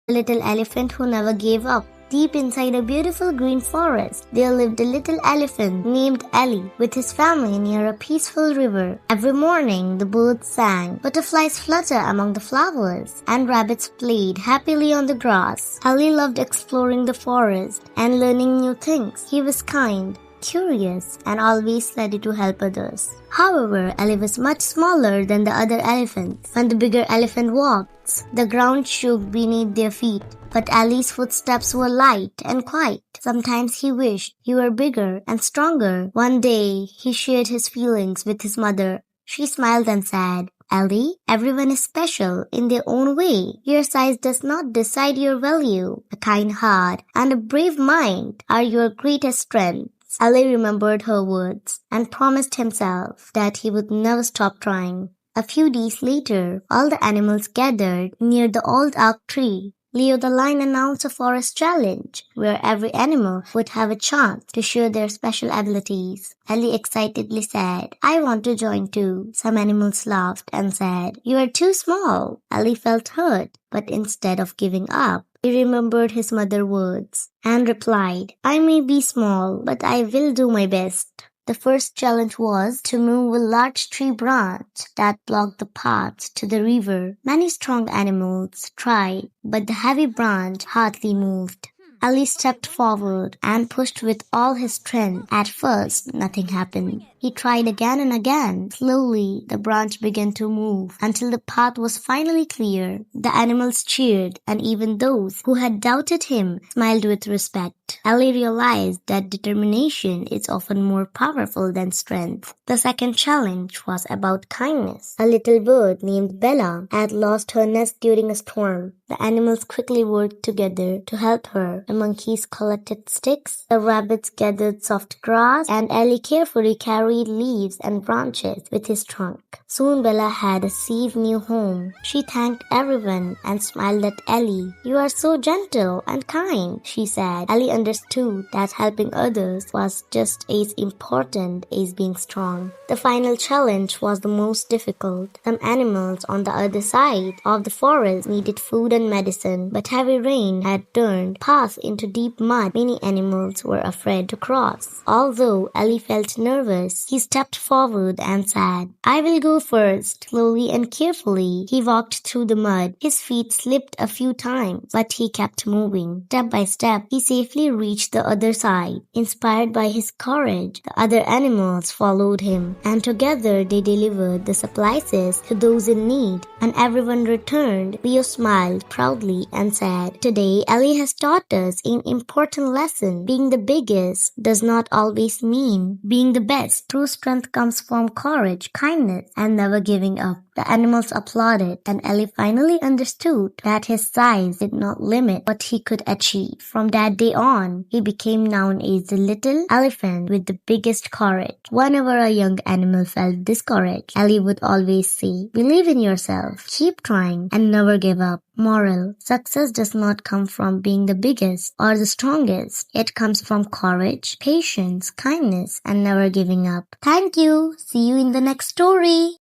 A little elephant who never gave up. Deep inside a beautiful green forest, there lived a little elephant named Ali with his family near a peaceful river. Every morning, the birds sang, butterflies fluttered among the flowers, and rabbits played happily on the grass. Ali loved exploring the forest and learning new things. He was kind, curious, and always ready to help others. However, Ali was much smaller than the other elephants. When the bigger elephant walked, the ground shook beneath their feet. But Ali's footsteps were light and quiet. Sometimes he wished he were bigger and stronger. One day, he shared his feelings with his mother. She smiled and said, "Ali, everyone is special in their own way. Your size does not decide your value. A kind heart and a brave mind are your greatest strengths." Ali remembered her words and promised himself that he would never stop trying. A few days later, all the animals gathered near the old oak tree. Leo the lion announced a forest challenge where every animal would have a chance to show their special abilities. Ali excitedly said, "I want to join too." Some animals laughed and said, "You are too small." Ali felt hurt, but instead of giving up, he remembered his mother's words and replied, "I may be small, but I will do my best." The first challenge was to move a large tree branch that blocked the path to the river. Many strong animals tried, but the heavy branch hardly moved. Ali stepped forward and pushed with all his strength. At first, nothing happened. He tried again and again. Slowly, the branch began to move until the path was finally clear. The animals cheered, and even those who had doubted him smiled with respect. Ali realized that determination is often more powerful than strength. The second challenge was about kindness. A little bird named Bella had lost her nest during a storm. The animals quickly worked together to help her. The monkeys collected sticks, the rabbits gathered soft grass, and Ali carefully carried leaves and branches with his trunk. Soon Bella had a safe new home. She thanked everyone and smiled at Ali. "You are so gentle and kind," she said. Ali understood that helping others was just as important as being strong. The final challenge was the most difficult. Some animals on the other side of the forest needed food and medicine, but heavy rain had turned paths into deep mud. Many animals were afraid to cross. Although Ali felt nervous, he stepped forward and said, "I will go first." Slowly and carefully, he walked through the mud. His feet slipped a few times, but he kept moving. Step by step, he safely reached the other side. Inspired by his courage, the other animals followed him, and together they delivered the supplies to those in need, and everyone returned. Leo smiled proudly and said, "Today, Ali has taught us an important lesson. Being the biggest does not always mean being the best. True strength comes from courage, kindness, and never giving up." The animals applauded, and Ali finally understood that his size did not limit what he could achieve. From that day on, he became known as the little elephant with the biggest courage. Whenever a young animal felt discouraged, Ali would always say, "Believe in yourself, keep trying, and never give up." Moral: success does not come from being the biggest or the strongest. It comes from courage, patience, kindness, and never giving up. Thank you. See you in the next story.